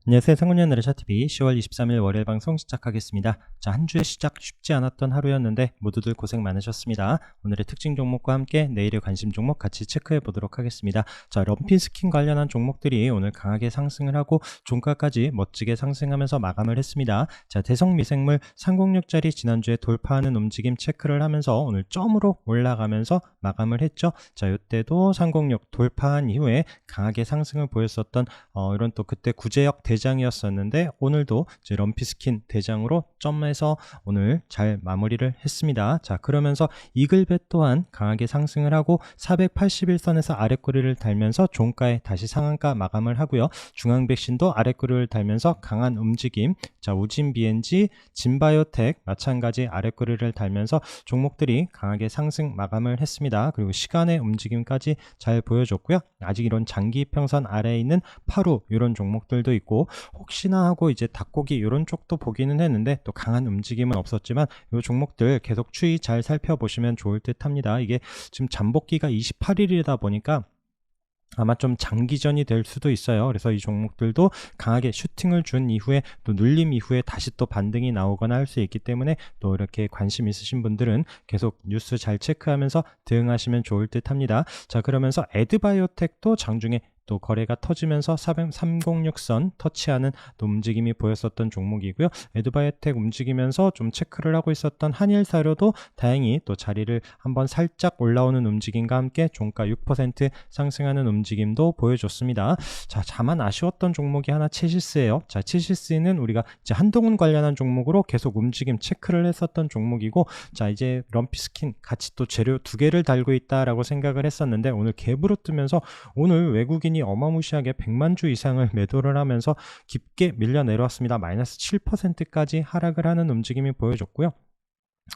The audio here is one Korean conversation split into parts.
안녕하세요. 상훈의 차TV 10월 23일 월요일 방송 시작하겠습니다. 자, 한 주의 시작 쉽지 않았던 하루였는데 모두들 고생 많으셨습니다. 오늘의 특징 종목과 함께 내일의 관심 종목 같이 체크해 보도록 하겠습니다. 자, 럼피 스킨 관련한 종목들이 오늘 강하게 상승을 하고 종가까지 멋지게 상승하면서 마감을 했습니다. 자, 대성미생물 306짜리 지난주에 돌파하는 움직임 체크를 하면서 오늘 점으로 올라가면서 마감을 했죠. 자, 이때도 306 돌파한 이후에 강하게 상승을 보였었던 이런 또 그때 구제역 대장이었었는데 오늘도 이제 럼피스킨 대장으로 점에서 오늘 잘 마무리를 했습니다. 자, 그러면서 이글벳 또한 강하게 상승을 하고 481선에서 아랫꼬리를 달면서 종가에 다시 상한가 마감을 하고요. 중앙백신도 아랫꼬리를 달면서 강한 움직임. 자, 우진 BNG, 진바이오텍 마찬가지 아랫꼬리를 달면서 종목들이 강하게 상승 마감을 했습니다. 그리고 시간의 움직임까지 잘 보여줬고요. 아직 이런 장기 평선 아래에 있는 파루 이런 종목들도 있고 혹시나 하고 이제 닭고기 이런 쪽도 보기는 했는데 또 강한 움직임은 없었지만 이 종목들 계속 추이 잘 살펴보시면 좋을 듯 합니다. 이게 지금 잠복기가 28일이다 보니까 아마 좀 장기전이 될 수도 있어요. 그래서 이 종목들도 강하게 슈팅을 준 이후에 또 눌림 이후에 다시 또 반등이 나오거나 할 수 있기 때문에 또 이렇게 관심 있으신 분들은 계속 뉴스 잘 체크하면서 대응하시면 좋을 듯 합니다. 자, 그러면서 에드바이오텍도 장중에 또 거래가 터지면서 306선 터치하는 또 움직임이 보였었던 종목이고요. 에드바이오텍 움직이면서 좀 체크를 하고 있었던 한일사료도 다행히 또 자리를 한번 살짝 올라오는 움직임과 함께 종가 6% 상승하는 움직임도 보여줬습니다. 자, 다만 아쉬웠던 종목이 하나 체시스예요. 자, 체시스는 우리가 이제 한동훈 관련한 종목으로 계속 움직임 체크를 했었던 종목이고, 자, 이제 럼피스킨 같이 또 재료 두 개를 달고 있다라고 생각을 했었는데 오늘 갭으로 뜨면서 오늘 외국인 어마무시하게 100만 주 이상을 매도를 하면서 깊게 밀려 내려왔습니다. 마이너스 7%까지 하락을 하는 움직임이 보여줬고요.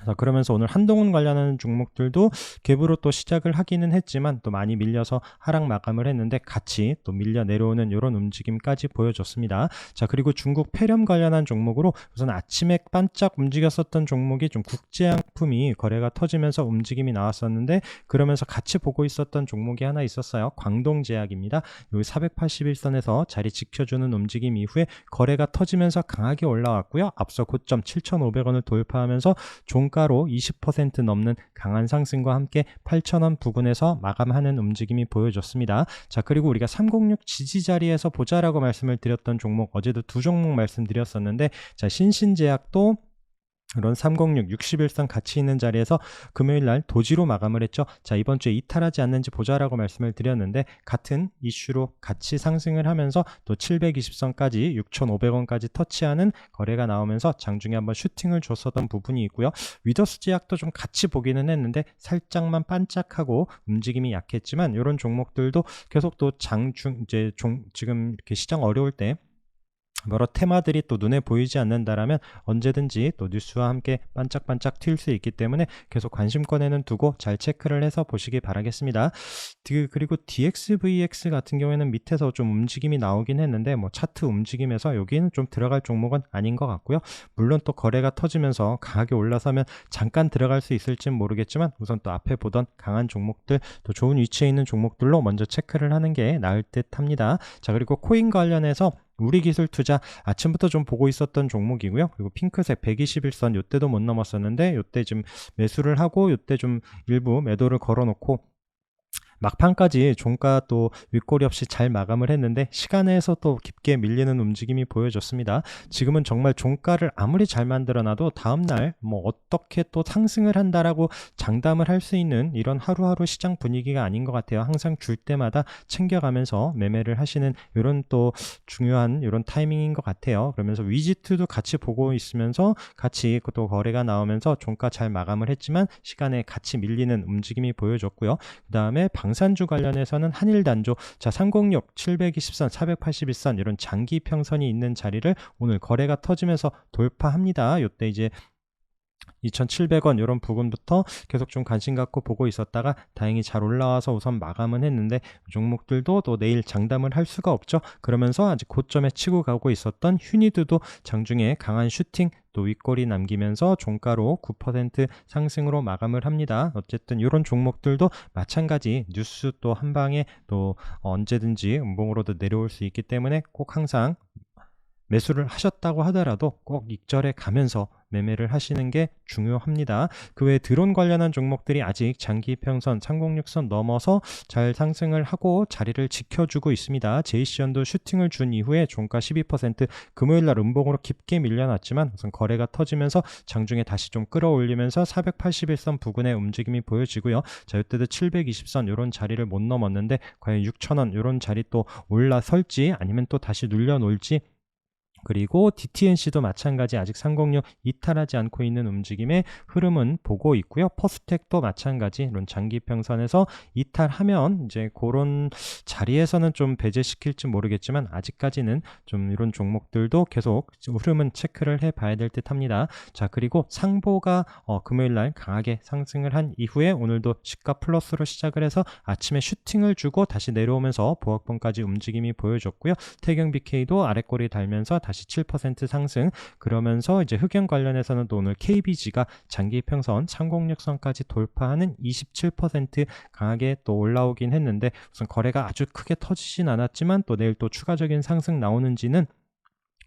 자, 그러면서 오늘 한동훈 관련하는 종목들도 갭으로 또 시작을 하기는 했지만 또 많이 밀려서 하락 마감을 했는데 같이 또 밀려 내려오는 이런 움직임까지 보여줬습니다. 자, 그리고 중국 폐렴 관련한 종목으로 우선 아침에 반짝 움직였었던 종목이 좀 국제약품이 거래가 터지면서 움직임이 나왔었는데 그러면서 같이 보고 있었던 종목이 하나 있었어요. 광동제약입니다. 여기 481선에서 자리 지켜주는 움직임 이후에 거래가 터지면서 강하게 올라왔고요. 앞서 고점 7,500원을 돌파하면서 종가로 20% 넘는 강한 상승과 함께 8,000원 부근에서 마감하는 움직임이 보여줬습니다. 자, 그리고 우리가 306 지지 자리에서 보자라고 말씀을 드렸던 종목 어제도 두 종목 말씀드렸었는데, 자, 신신제약도 이런 306, 61선 같이 있는 자리에서 금요일날 도지로 마감을 했죠. 자, 이번 주에 이탈하지 않는지 보자라고 말씀을 드렸는데 같은 이슈로 같이 상승을 하면서 또 720선까지 6,500원까지 터치하는 거래가 나오면서 장중에 한번 슈팅을 줬었던 부분이 있고요. 위더스 제약도 좀 같이 보기는 했는데 살짝만 반짝하고 움직임이 약했지만 이런 종목들도 계속 또 이제 지금 이렇게 시장 어려울 때 여러 테마들이 또 눈에 보이지 않는다라면 언제든지 또 뉴스와 함께 반짝반짝 튈 수 있기 때문에 계속 관심권에는 두고 잘 체크를 해서 보시기 바라겠습니다. 그리고 DXVX 같은 경우에는 밑에서 좀 움직임이 나오긴 했는데 뭐 차트 움직임에서 여기는 좀 들어갈 종목은 아닌 것 같고요. 물론 또 거래가 터지면서 강하게 올라서면 잠깐 들어갈 수 있을진 모르겠지만 우선 또 앞에 보던 강한 종목들 또 좋은 위치에 있는 종목들로 먼저 체크를 하는 게 나을 듯 합니다. 자, 그리고 코인 관련해서 우리기술투자 아침부터 좀 보고 있었던 종목이고요. 그리고 핑크색 121선 요때도 못 넘었었는데 요때 좀 매수를 하고 요때 좀 일부 매도를 걸어놓고 막판까지 종가 또 윗꼬리 없이 잘 마감을 했는데 시간에서 또 깊게 밀리는 움직임이 보여줬습니다. 지금은 정말 종가를 아무리 잘 만들어놔도 다음날 뭐 어떻게 또 상승을 한다라고 장담을 할 수 있는 이런 하루하루 시장 분위기가 아닌 것 같아요. 항상 줄 때마다 챙겨가면서 매매를 하시는 이런 또 중요한 이런 타이밍인 것 같아요. 그러면서 위지트도 같이 보고 있으면서 같이 또 거래가 나오면서 종가 잘 마감을 했지만 시간에 같이 밀리는 움직임이 보여줬고요. 그 다음에 방산주 관련해서는 한일단조, 자, 306, 720선, 481선 이런 장기 평선이 있는 자리를 오늘 거래가 터지면서 돌파합니다. 이때 이제 2,700원 이런 부분부터 계속 좀 관심 갖고 보고 있었다가 다행히 잘 올라와서 우선 마감은 했는데 종목들도 또 내일 장담을 할 수가 없죠. 그러면서 아직 고점에 치고 가고 있었던 휴니드도 장중에 강한 슈팅 또 윗꼬리 남기면서 종가로 9% 상승으로 마감을 합니다. 어쨌든 이런 종목들도 마찬가지 뉴스 또 한 방에 또 언제든지 음봉으로도 내려올 수 있기 때문에 꼭 항상 매수를 하셨다고 하더라도 꼭 익절에 가면서 매매를 하시는 게 중요합니다. 그 외에 드론 관련한 종목들이 아직 장기 평선 306선 넘어서 잘 상승을 하고 자리를 지켜주고 있습니다. 제이시언도 슈팅을 준 이후에 종가 12% 금요일날 음봉으로 깊게 밀려났지만 우선 거래가 터지면서 장중에 다시 좀 끌어올리면서 481선 부근의 움직임이 보여지고요. 자, 이때도 720선 이런 자리를 못 넘었는데 과연 6,000원 이런 자리 또 올라설지 아니면 또 다시 눌려놓을지, 그리고 DTNC도 마찬가지 아직 306 이탈하지 않고 있는 움직임의 흐름은 보고 있고요. 퍼스텍도 마찬가지 이런 장기평선에서 이탈하면 이제 그런 자리에서는 좀 배제시킬지 모르겠지만 아직까지는 좀 이런 종목들도 계속 흐름은 체크를 해봐야 될 듯 합니다. 자, 그리고 상보가 금요일날 강하게 상승을 한 이후에 오늘도 시가 플러스로 시작을 해서 아침에 슈팅을 주고 다시 내려오면서 보합권까지 움직임이 보여줬고요. 태경 BK도 아랫꼬리 달면서 다시 7% 상승, 그러면서 이제 흑연 관련해서는 또 오늘 KBG가 장기 평선 306선까지 돌파하는 27% 강하게 또 올라오긴 했는데 우선 거래가 아주 크게 터지진 않았지만 또 내일 또 추가적인 상승 나오는지는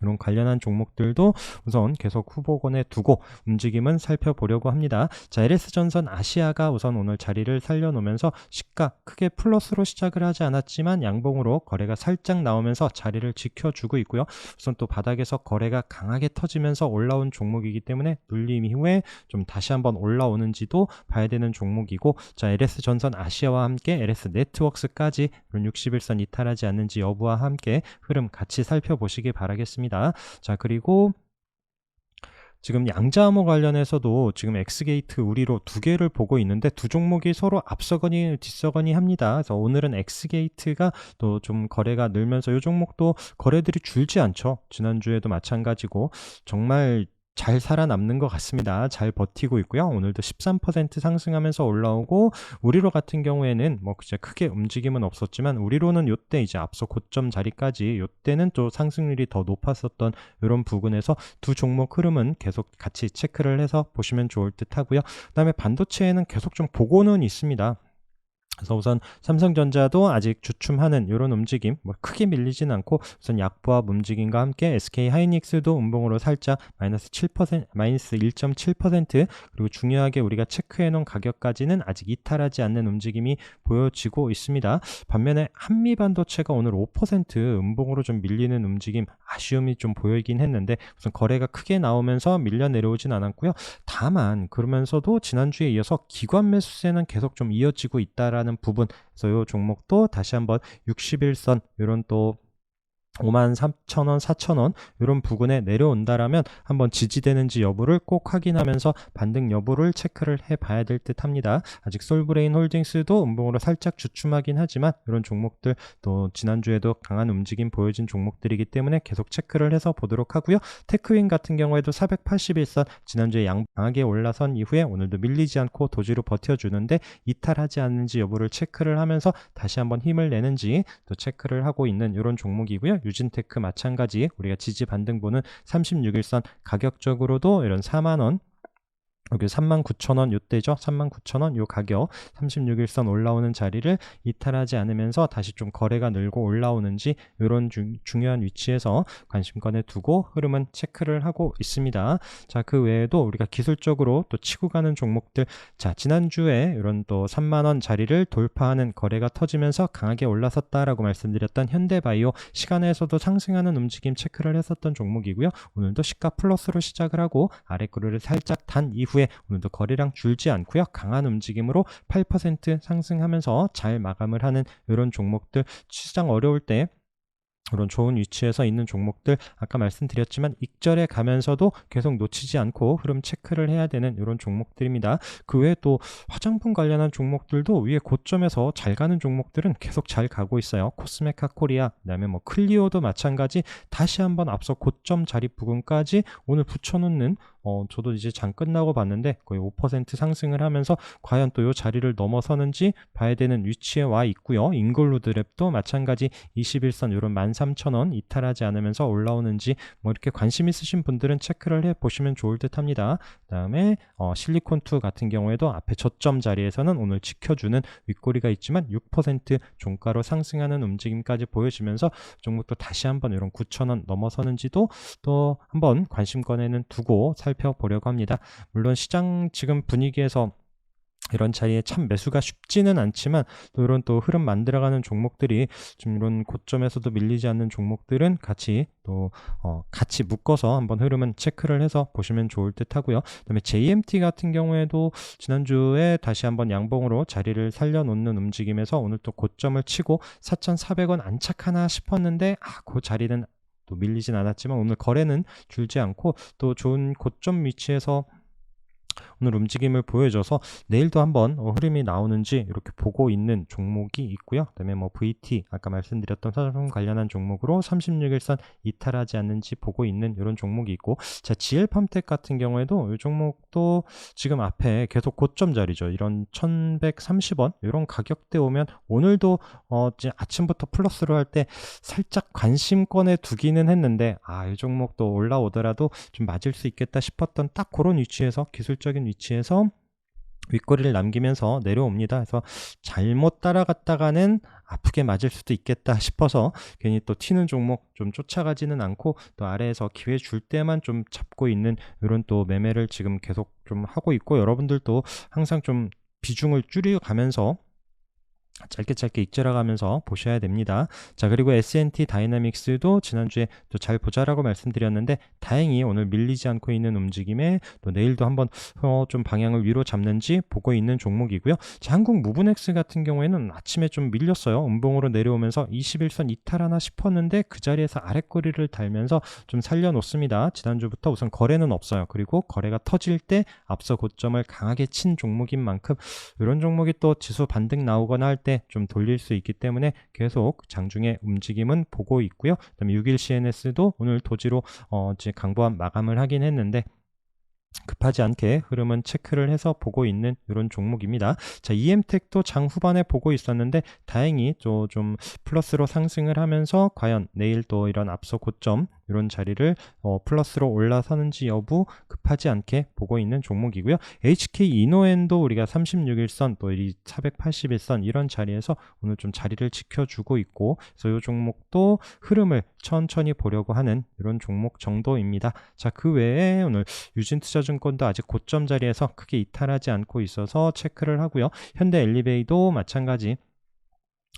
이런 관련한 종목들도 우선 계속 후보군에 두고 움직임은 살펴보려고 합니다. 자, LS전선 아시아가 우선 오늘 자리를 살려놓으면서 시가 크게 플러스로 시작을 하지 않았지만 양봉으로 거래가 살짝 나오면서 자리를 지켜주고 있고요. 우선 또 바닥에서 거래가 강하게 터지면서 올라온 종목이기 때문에 눌림 이후에 좀 다시 한번 올라오는지도 봐야 되는 종목이고, 자, LS전선 아시아와 함께 LS네트워크스까지 이런 61선 이탈하지 않는지 여부와 함께 흐름 같이 살펴보시기 바라겠습니다. 자, 그리고 지금 양자암호 관련해서도 지금 엑스게이트 우리로 두 개를 보고 있는데 두 종목이 서로 앞서거니 뒤서거니 합니다. 그래서 오늘은 엑스게이트가 또 좀 거래가 늘면서 이 종목도 거래들이 줄지 않죠. 지난주에도 마찬가지고 정말 잘 살아남는 것 같습니다. 잘 버티고 있고요. 오늘도 13% 상승하면서 올라오고, 우리로 같은 경우에는 뭐 진짜 크게 움직임은 없었지만 우리로는 요때 이제 앞서 고점 자리까지 요때는 또 상승률이 더 높았었던 이런 부분에서 두 종목 흐름은 계속 같이 체크를 해서 보시면 좋을 듯 하고요. 그 다음에 반도체에는 계속 좀 보고는 있습니다. 그래서 우선 삼성전자도 아직 주춤하는 이런 움직임, 뭐 크게 밀리진 않고 우선 약보합 움직임과 함께 SK하이닉스도 음봉으로 살짝 마이너스 7%, 마이너스 1.7%, 그리고 중요하게 우리가 체크해 놓은 가격까지는 아직 이탈하지 않는 움직임이 보여지고 있습니다. 반면에 한미반도체가 오늘 5% 음봉으로 좀 밀리는 움직임, 아쉬움이 좀 보이긴 했는데 우선 거래가 크게 나오면서 밀려 내려오진 않았고요. 다만 그러면서도 지난주에 이어서 기관 매수세는 계속 좀 이어지고 있다라는 부분에서 이 종목도 다시 한번 61선 이런 또 53,000원, 4,000원 이런 부근에 내려온다라면 한번 지지되는지 여부를 꼭 확인하면서 반등 여부를 체크를 해봐야 될 듯 합니다. 아직 솔브레인 홀딩스도 음봉으로 살짝 주춤하긴 하지만 이런 종목들 또 지난주에도 강한 움직임 보여진 종목들이기 때문에 계속 체크를 해서 보도록 하고요. 테크윈 같은 경우에도 481선 지난주에 강하게 올라선 이후에 오늘도 밀리지 않고 도지로 버텨주는데 이탈하지 않는지 여부를 체크를 하면서 다시 한번 힘을 내는지 또 체크를 하고 있는 이런 종목이고요. 유진테크 마찬가지 우리가 지지 반등 보는 36일선 가격적으로도 이런 4만원, 여기 39,000원 요때죠. 39,000원 요 가격 36일선 올라오는 자리를 이탈하지 않으면서 다시 좀 거래가 늘고 올라오는지 이런 중요한 위치에서 관심권에 두고 흐름은 체크를 하고 있습니다. 자, 그 외에도 우리가 기술적으로 또 치고 가는 종목들, 자, 지난주에 이런 또 3만원 자리를 돌파하는 거래가 터지면서 강하게 올라섰다라고 말씀드렸던 현대바이오, 시간에서도 상승하는 움직임 체크를 했었던 종목이고요. 오늘도 시가 플러스로 시작을 하고 아랫구르를 살짝 단 이후에 오늘도 거래량 줄지 않고요. 강한 움직임으로 8% 상승하면서 잘 마감을 하는 이런 종목들, 시장 어려울 때 그런 좋은 위치에서 있는 종목들, 아까 말씀드렸지만 익절에 가면서도 계속 놓치지 않고 흐름 체크를 해야 되는 이런 종목들입니다. 그 외에 또 화장품 관련한 종목들도 위에 고점에서 잘 가는 종목들은 계속 잘 가고 있어요. 코스메카 코리아, 그다음에 뭐 클리오도 마찬가지 다시 한번 앞서 고점 자리 부근까지 오늘 붙여놓는, 저도 이제 장 끝나고 봤는데 거의 5% 상승을 하면서 과연 또 이 자리를 넘어서는지 봐야 되는 위치에 와 있고요. 인글루드랩도 마찬가지 21선 이런 23,000원 이탈하지 않으면서 올라오는지 뭐 이렇게 관심 있으신 분들은 체크를 해 보시면 좋을 듯 합니다. 그 다음에 실리콘2 같은 경우에도 앞에 저점 자리에서는 오늘 지켜주는 윗꼬리가 있지만 6% 종가로 상승하는 움직임까지 보여지면서 종목도 다시 한번 이런 9,000원 넘어서는지도 또 한번 관심권에는 두고 살펴보려고 합니다. 물론 시장 지금 분위기에서 이런 자리에 참 매수가 쉽지는 않지만 또 이런 또 흐름 만들어가는 종목들이 좀 이런 고점에서도 밀리지 않는 종목들은 같이 또 같이 묶어서 한번 흐름은 체크를 해서 보시면 좋을 듯 하고요. 그다음에 JMT 같은 경우에도 지난주에 다시 한번 양봉으로 자리를 살려놓는 움직임에서 오늘 또 고점을 치고 4,400원 안착하나 싶었는데 그 자리는 또 밀리진 않았지만 오늘 거래는 줄지 않고 또 좋은 고점 위치에서 오늘 움직임을 보여줘서 내일도 한번 흐름이 나오는지 이렇게 보고 있는 종목이 있고요. 그다음에 뭐 VT 아까 말씀드렸던 사상 관련한 종목으로 36일선 이탈하지 않는지 보고 있는 이런 종목이 있고, 자 GL팜텍 같은 경우에도 이 종목도 지금 앞에 계속 고점 자리죠. 이런 1130원 이런 가격대 오면 오늘도 이제 아침부터 플러스로 할 때 살짝 관심권에 두기는 했는데 이 종목도 올라오더라도 좀 맞을 수 있겠다 싶었던 딱 그런 위치에서 기술적인 위치에서 윗꼬리를 남기면서 내려옵니다. 그래서 잘못 따라갔다가는 아프게 맞을 수도 있겠다 싶어서 괜히 또 튀는 종목 좀 쫓아가지는 않고 또 아래에서 기회 줄 때만 좀 잡고 있는 이런 또 매매를 지금 계속 좀 하고 있고, 여러분들도 항상 좀 비중을 줄여가면서 짧게 익절해가면서 보셔야 됩니다. 자, 그리고 S&T 다이나믹스도 지난주에 또 잘 보자라고 말씀드렸는데 다행히 오늘 밀리지 않고 있는 움직임에 또 내일도 한번 좀 방향을 위로 잡는지 보고 있는 종목이고요. 자, 한국 무브넥스 같은 경우에는 아침에 좀 밀렸어요. 음봉으로 내려오면서 21선 이탈하나 싶었는데 그 자리에서 아랫꼬리를 달면서 좀 살려놓습니다. 지난주부터 우선 거래는 없어요. 그리고 거래가 터질 때 앞서 고점을 강하게 친 종목인 만큼 이런 종목이 또 지수 반등 나오거나 할 때 좀 돌릴 수 있기 때문에 계속 장중에 움직임은 보고 있고요. 그다음에 6일 CNS도 오늘 도지로 이제 강보합 마감을 하긴 했는데 급하지 않게 흐름은 체크를 해서 보고 있는 이런 종목입니다. 자, EM텍도 장 후반에 보고 있었는데 다행히 좀 플러스로 상승을 하면서 과연 내일 또 이런 앞서 고점 이런 자리를 플러스로 올라서는지 여부 급하지 않게 보고 있는 종목이고요. HK 이노엔도 우리가 36일선 또 이 481선 이런 자리에서 오늘 좀 자리를 지켜주고 있고, 그래서 이 종목도 흐름을 천천히 보려고 하는 이런 종목 정도입니다. 자, 그 외에 오늘 유진투자증권도 아직 고점 자리에서 크게 이탈하지 않고 있어서 체크를 하고요. 현대엘리베이도 마찬가지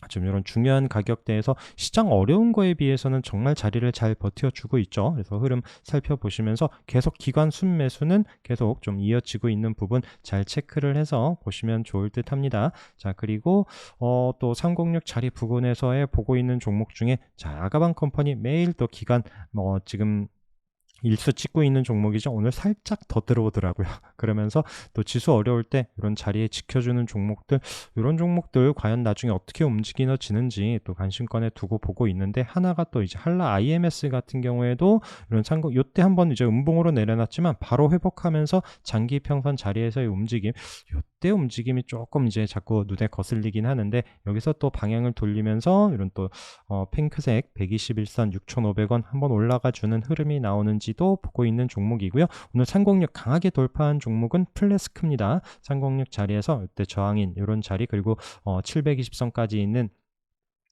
좀 이런 중요한 가격대에서 시장 어려운 거에 비해서는 정말 자리를 잘 버텨주고 있죠. 그래서 흐름 살펴보시면서 계속 기관 순매수는 계속 좀 이어지고 있는 부분 잘 체크를 해서 보시면 좋을 듯 합니다. 자, 그리고 또 306 자리 부근에서의 보고 있는 종목 중에 자, 아가방 컴퍼니 매일 또 기관 지금 일수 찍고 있는 종목이죠. 오늘 살짝 더 들어오더라고요. 그러면서 또 지수 어려울 때 이런 자리에 지켜주는 종목들, 이런 종목들 과연 나중에 어떻게 움직이지는지 또 관심권에 두고 보고 있는데, 하나가 또 이제 한라 IMS 같은 경우에도 이런 상고 요때 한번 이제 음봉으로 내려놨지만 바로 회복하면서 장기 평선 자리에서의 움직임, 요때 움직임이 조금 이제 자꾸 눈에 거슬리긴 하는데 여기서 또 방향을 돌리면서 이런 또 핑크색 121선 6,500원 한번 올라가 주는 흐름이 나오는지 도 보고 있는 종목이고요. 오늘 306 강하게 돌파한 종목은 플래스크입니다. 306 자리에서 이때 저항인 이런 자리, 그리고 720선까지 있는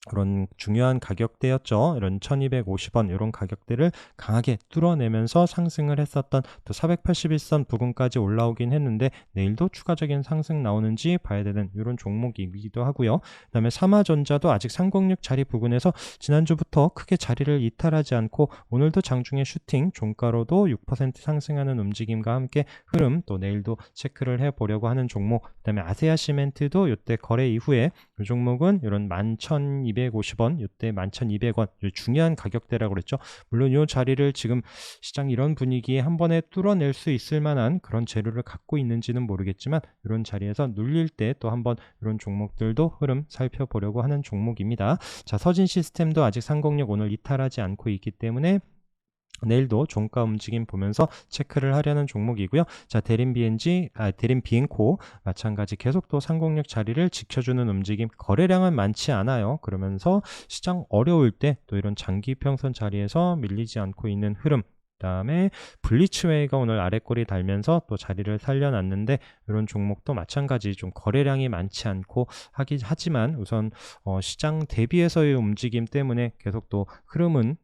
그런 중요한 가격대였죠. 이런 1250원 이런 가격대를 강하게 뚫어내면서 상승을 했었던 또 481선 부근까지 올라오긴 했는데 내일도 추가적인 상승 나오는지 봐야 되는 이런 종목이기도 하고요. 그 다음에 삼화전자도 아직 306 자리 부근에서 지난주부터 크게 자리를 이탈하지 않고 오늘도 장중에 슈팅 종가로도 6% 상승하는 움직임과 함께 흐름 또 내일도 체크를 해보려고 하는 종목. 그 다음에 아세아시멘트도 이때 거래 이후에 이 종목은 이런 11,250원 이때 11,200원 중요한 가격대라고 그랬죠. 물론 이 자리를 지금 시장 이런 분위기에 한 번에 뚫어낼 수 있을 만한 그런 재료를 갖고 있는지는 모르겠지만 이런 자리에서 눌릴 때 또 한번 이런 종목들도 흐름 살펴보려고 하는 종목입니다. 자, 서진 시스템도 아직 306 오늘 이탈하지 않고 있기 때문에 내일도 종가 움직임 보면서 체크를 하려는 종목이고요. 자, 대림 비엔코 마찬가지 계속 또 상공력 자리를 지켜주는 움직임, 거래량은 많지 않아요. 그러면서 시장 어려울 때 또 이런 장기 평선 자리에서 밀리지 않고 있는 흐름, 그다음에 블리츠웨이가 오늘 아래꼬리 달면서 또 자리를 살려놨는데, 이런 종목도 마찬가지 좀 거래량이 많지 않고 하지만 우선 시장 대비해서의 움직임 때문에 계속 또 흐름은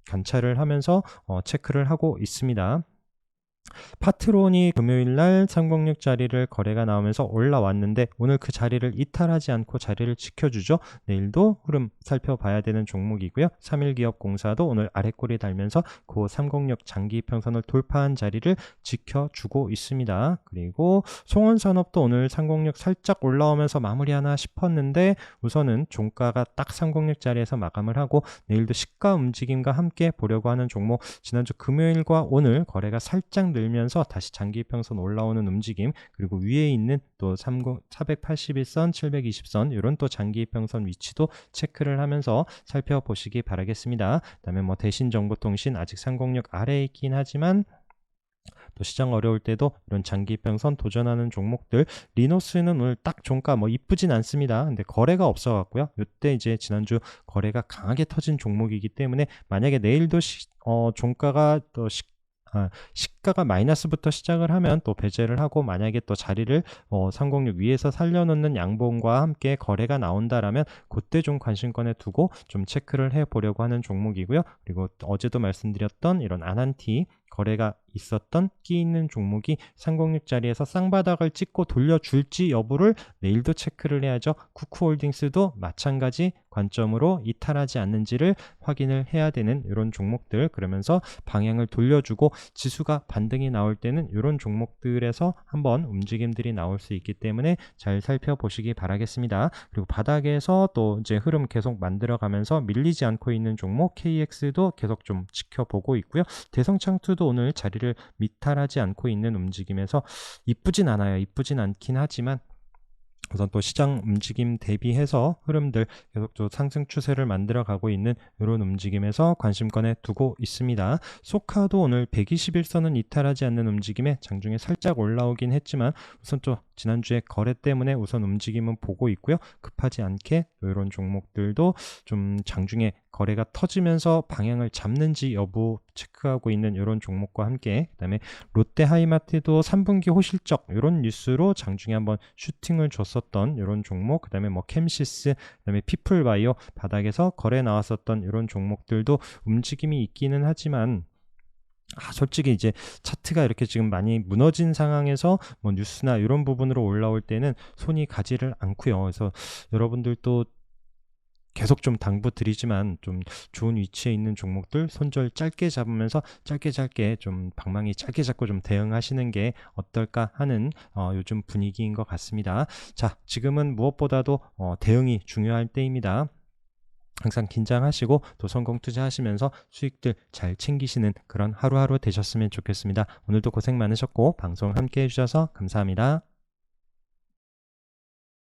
관찰을 하면서 체크를 하고 있습니다. 파트론이 금요일날 306 자리를 거래가 나오면서 올라왔는데 오늘 그 자리를 이탈하지 않고 자리를 지켜주죠. 내일도 흐름 살펴봐야 되는 종목이고요. 3일기업공사도 오늘 아래꼬리 달면서 그 306 장기평선을 돌파한 자리를 지켜주고 있습니다. 그리고 송원산업도 오늘 306 살짝 올라오면서 마무리하나 싶었는데 우선은 종가가 딱 306 자리에서 마감을 하고 내일도 시가 움직임과 함께 보려고 하는 종목, 지난주 금요일과 오늘 거래가 살짝 늘면서 다시 장기평선 올라오는 움직임, 그리고 위에 있는 또 481선, 720선 이런 또 장기평선 위치도 체크를 하면서 살펴보시기 바라겠습니다. 그다음에 대신정보통신 아직 306 아래에 있긴 하지만 또 시장 어려울 때도 이런 장기평선 도전하는 종목들, 리노스는 오늘 딱 종가 이쁘진 않습니다. 근데 거래가 없어 갖고요. 이때 이제 지난주 거래가 강하게 터진 종목이기 때문에 만약에 내일도 종가가 또 시가가 마이너스부터 시작을 하면 또 배제를 하고, 만약에 또 자리를 306 위에서 살려놓는 양봉과 함께 거래가 나온다라면 그때 좀 관심권에 두고 좀 체크를 해보려고 하는 종목이고요. 그리고 어제도 말씀드렸던 이런 아난티 거래가 있었던 끼 있는 종목이 306 자리에서 쌍바닥을 찍고 돌려줄지 여부를 내일도 체크를 해야죠. 쿠쿠홀딩스도 마찬가지 관점으로 이탈하지 않는지를 확인을 해야 되는 이런 종목들, 그러면서 방향을 돌려주고 지수가 반등이 나올 때는 이런 종목들에서 한번 움직임들이 나올 수 있기 때문에 잘 살펴보시기 바라겠습니다. 그리고 바닥에서 또 이제 흐름 계속 만들어가면서 밀리지 않고 있는 종목 KX도 계속 좀 지켜보고 있고요. 대성창투도 오늘 자리를 미탈하지 않고 있는 움직임에서 이쁘진 않아요. 이쁘진 않긴 하지만 우선 또 시장 움직임 대비해서 흐름들 계속 또 상승 추세를 만들어 가고 있는 이런 움직임에서 관심권에 두고 있습니다. 소카도 오늘 121선은 이탈하지 않는 움직임에 장중에 살짝 올라오긴 했지만 우선 또 지난주에 거래 때문에 우선 움직임은 보고 있고요. 급하지 않게 이런 종목들도 좀 장중에 거래가 터지면서 방향을 잡는지 여부 체크하고 있는 이런 종목과 함께, 그다음에 롯데 하이마트도 3분기 호실적 이런 뉴스로 장중에 한번 슈팅을 줬었던 이런 종목, 그다음에 캠시스, 그다음에 피플바이오 바닥에서 거래 나왔었던 이런 종목들도 움직임이 있기는 하지만 솔직히 이제 차트가 이렇게 지금 많이 무너진 상황에서 뉴스나 이런 부분으로 올라올 때는 손이 가지를 않고요. 그래서 여러분들도 계속 좀 당부 드리지만 좀 좋은 위치에 있는 종목들 손절 짧게 잡으면서 짧게 좀 방망이 짧게 잡고 좀 대응하시는 게 어떨까 하는 요즘 분위기인 것 같습니다. 자, 지금은 무엇보다도 대응이 중요할 때입니다. 항상 긴장하시고 또 성공 투자하시면서 수익들 잘 챙기시는 그런 하루하루 되셨으면 좋겠습니다. 오늘도 고생 많으셨고 방송 함께 해주셔서 감사합니다.